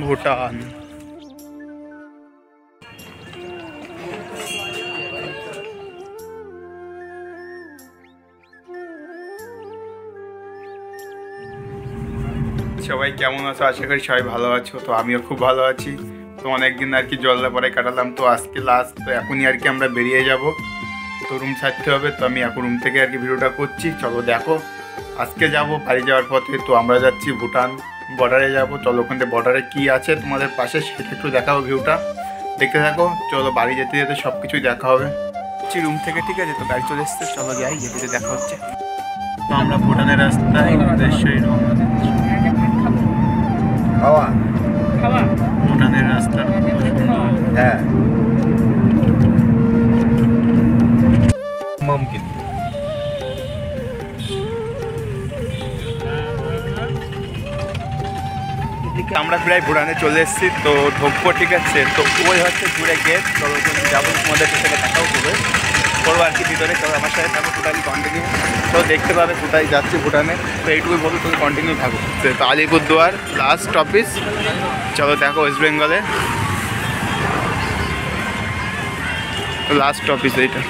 ভুটান। সবাই কেমন আছো? আশা করি সবাই ভালো আছো। তো আমিও খুব ভালো আছি। তো অনেকদিন আর কি জলদাপাড়ে কাটালাম, তো আজকে লাস্ট। তো এখনই আর কি আমরা বেরিয়ে যাব, তো রুম ছাড়তে হবে। তো আমি এখন রুম থেকে আর কি ভিডিওটা করছি। চলো দেখো, আজকে যাব বাড়ি যাওয়ার পথে। তো আমরা যাচ্ছি ভুটান বর্ডারে যাব। চলো ওখান থেকে বর্ডারে কী আছে তোমাদের পাশে সেটা একটু দেখাবো, ভিউটা দেখতে থাকো। চলো বাড়ি যেতে যেতে সব কিছুই দেখা হবে রুম থেকে, ঠিক আছে? তো গাড়ি চলে এসছে, চলো যাই, যেতে দেখা হচ্ছে। তো আমরা ভুটানের রাস্তায় উদ্দেশ্যই খাওয়া খাওয়া ভুটানের রাস্তা। হ্যাঁ মুমকিন। আমরা প্রায় ভুটানে চলে এসেছি, তো ঢুকবো, ঠিক আছে? তো ওই হচ্ছে ঘুরে গেট। চলো যাবো, তোমাদের সাথে দেখাও করবে করবো আর কি ভিতরে। চলো আমার সাথে থাকো, টোটালি কন্টিনিউ। তো দেখতে পাবে কোথায় যাচ্ছে ভুটানে। তো এইটুকুই বলবো, তুমি কন্টিনিউ থাকো। তো আলিপুরদুয়ার লাস্ট অফিস, চলো দেখো ওয়েস্ট বেঙ্গলে লাস্ট অফিস এইটা।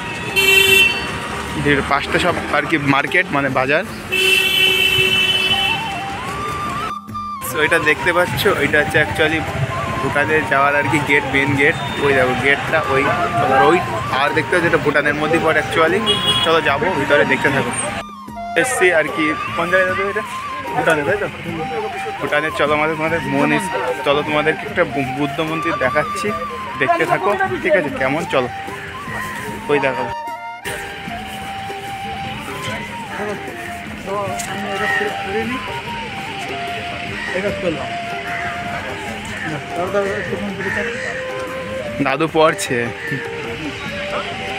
পাশটা সব আর কি মার্কেট, মানে বাজার। তো এটা দেখতে পাচ্ছ, এটা হচ্ছে অ্যাকচুয়ালি ভুটানে যাওয়ার আর কি গেট, মেন গেট। ওই দেখো গেটটা, ওই ওই আর দেখতে পাচ্ছ, এটা ভুটানের মধ্যেই পড়ে অ্যাকচুয়ালি। চলো যাবো ভিতরে, দেখতে থাকো। এসছি আর কি কোন জায়গায় যাবো, এটা ভুটানে, তাই তো? ভুটানে চলো আমাদের তোমাদের চলো তোমাদেরকে একটা বুদ্ধ মন্দির দেখাচ্ছি, দেখতে থাকো, ঠিক আছে? কেমন, চলো ওই দেখো। দাদু পড়ছে,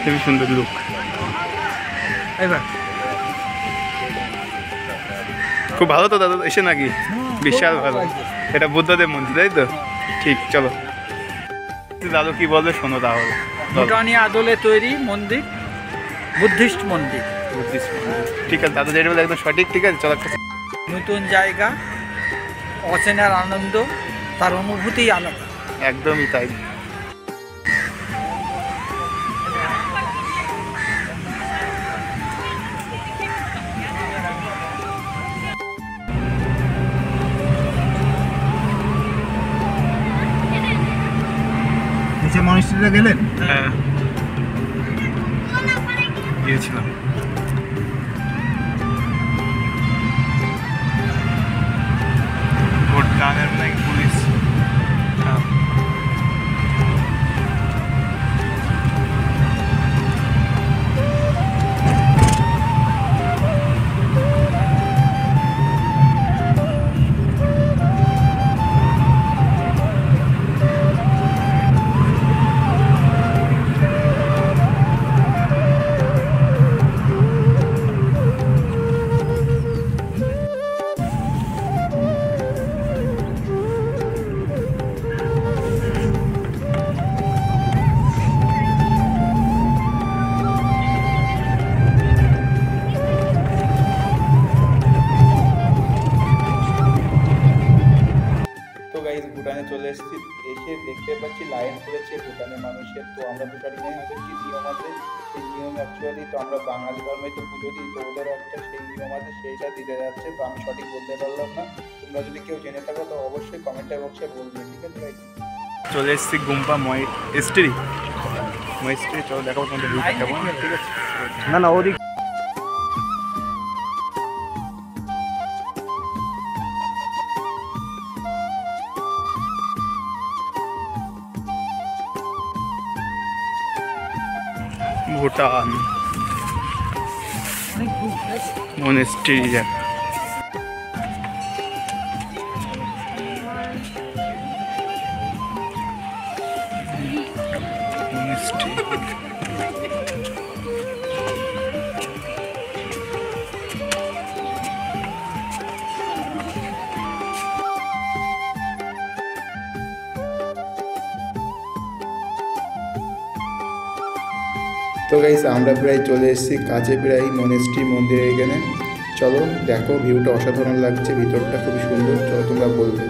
খুবই সুন্দর লুক। খুব ভালো তো দাদু এসে নাকি? বিশাল ভালো। এটা বুদ্ধদেব মন্দির, তাই তো? ঠিক, চলো দাদু কি বলবে শোনো তাহলে। ভুটানি আদলে তৈরি মন্দির, বুদ্ধিস্ট মন্দির। ঠিক আছে দাদু যেটা বলে একদম সঠিক, ঠিক আছে? চলো। নতুন জায়গা, অচেনার আনন্দ, তার অনুভূতি আলাদা। একদমই তাই। নিচে মনিস্ট্রিতে গেলেন? হ্যাঁ গিয়েছিলাম। ভুটানের নাকি পুলিশ। ভুটানে চলে এসেছি, এসে দেখতে পাচ্ছি লাইন পড়েছে ভুটানের মানুষের। তো আমরা ভুটানি নেই, ওদের যে নিয়ম আছে সেই নিয়ম অ্যাকচুয়ালি, তো আমরা বাঙালি ধর্মে তো পুজো দিই, তো ওদের একটা সেই নিয়ম আছে, সেইটা দিতে যাচ্ছে। তো আমি সঠিক বলতে পারলাম না, তোমরা যদি কেউ জেনে থাকো তো অবশ্যই কমেন্টের বক্সে বলবে, ঠিক আছে ভাই? চলে এসেছি গুম্পা ময়েস্ট্রি। চলো দেখাবো তোমাদের ভিউটা কেমন, ঠিক আছে? না না ওদিক ভুটান মনেস্ট্রি জায়গা। তো গাইস আমরা প্রায় চলে এসেছি কাছে, প্রায় মনেস্ট্রি মন্দিরের এখানে। চলো দেখো, ভিউটা অসাধারণ লাগছে, ভিতরটা খুবই সুন্দর। চলো তোমরা বলবে।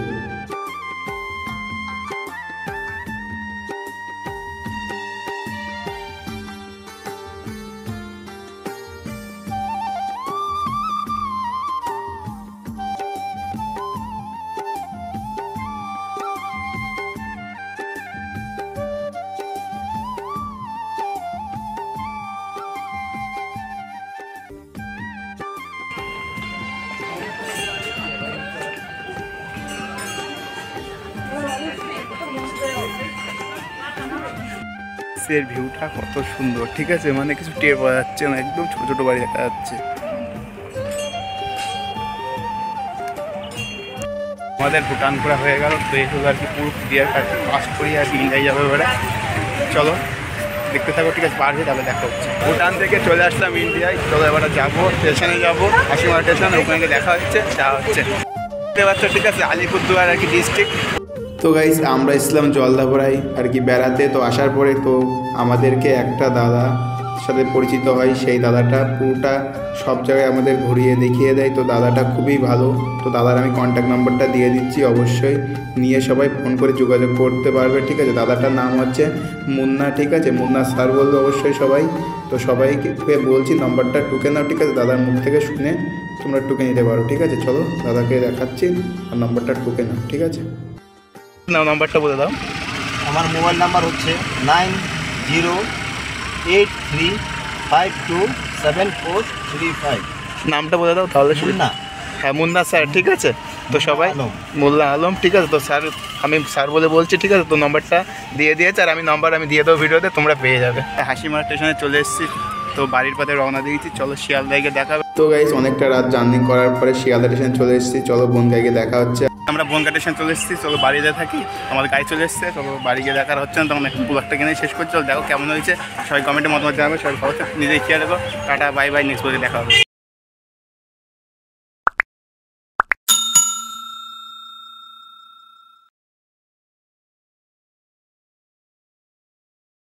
নিচের ভিউটা কত সুন্দর, ঠিক আছে, মানে কিছু টের পাওয়া যাচ্ছে না, একদম ছোট ছোট বাড়ি দেখা যাচ্ছে। আমাদের ভুটান ঘোরা হয়ে গেল, তো এই হলো আর কি পুরো ক্লিয়ার কাট পাস করি আর কি ইন্ডিয়ায় যাবে এবারে। চলো দেখতে থাকো, ঠিক আছে, পার হয়ে তাহলে দেখা হচ্ছে। ভুটান থেকে চলে আসলাম ইন্ডিয়ায়, চলো এবারে যাবো স্টেশনে, যাবো হাসিমারা স্টেশন, ওখানে গিয়ে দেখা হচ্ছে, যাওয়া হচ্ছে। দেখতে পাচ্ছ, ঠিক আছে, আলিপুরদুয়ার আর কি ডিস্ট্রিক্ট। তো গাইস আমরা ইসলাম জলদাপাড়ায় আর কি বেড়াতে, তো আসার পরে তো আমাদেরকে একটা দাদা সাথে পরিচিত হয়। সেই দাদাটা পুরোটা সব জায়গায় আমাদের ঘুরিয়ে দেখিয়ে দেয়, তো দাদাটা খুবই ভালো। তো দাদার আমি কন্ট্যাক্ট নাম্বারটা দিয়ে দিচ্ছি, অবশ্যই নিয়ে সবাই ফোন করে যোগাযোগ করতে পারবে, ঠিক আছে। দাদাটার নাম হচ্ছে মুন্না, ঠিক আছে, মুন্না স্যার বলবে অবশ্যই সবাই। তো সবাইকে বলছি নাম্বারটা টুকে নাও, ঠিক আছে, দাদার মুখ থেকে শুনে তোমরা টুকে নিতে পারো, ঠিক আছে। চলো দাদাকে দেখাচ্ছি, আর নাম্বারটা টুকে নাও, ঠিক আছে। নাও নাম্বারটা বলে দাও। আমার মোবাইল নাম্বার হচ্ছে 9083527435। নামটা বলে দাও তাহলে শুনি। না হ্যাঁ মুন্না স্যার, ঠিক আছে। তো সবাই আলম। মোল্লা আলম, ঠিক আছে। তো স্যার আমি স্যার বলে বলছি, ঠিক আছে। তো নম্বরটা দিয়ে দিয়েছে, আর আমি নম্বর আমি দিয়ে দেবো ভিডিওতে, তোমরা পেয়ে যাবে। হাসিমারা স্টেশনে চলে এসেছি, তো বাড়ির পথে রওনা দিয়েছি, চলো শিয়ালদায় গিয়ে দেখা হবে। তো গাইস অনেকটা রাত জার্নি করার পরে শিয়ালদা স্টেশনে চলে এসেছি, চলো বনগাঁয় গিয়ে দেখা হচ্ছে। আমরা বনগাঁ স্টেশন চলে এসেছি, চলো বাড়িতে থাকি, আমার গাড়ি চলে এসছে, চলো বাড়ি গিয়ে দেখার হচ্ছে না, তখন একটু ব্লগটা কিনে শেষ করছি। চলো দেখো কেমন হয়েছে, সবাই কমেন্টে মতামত জানাবে, সবাই খবর নিজেই খেয়াল রাখো। টাটা বাই বাই, নেক্সট ব্লগে দেখা হবে।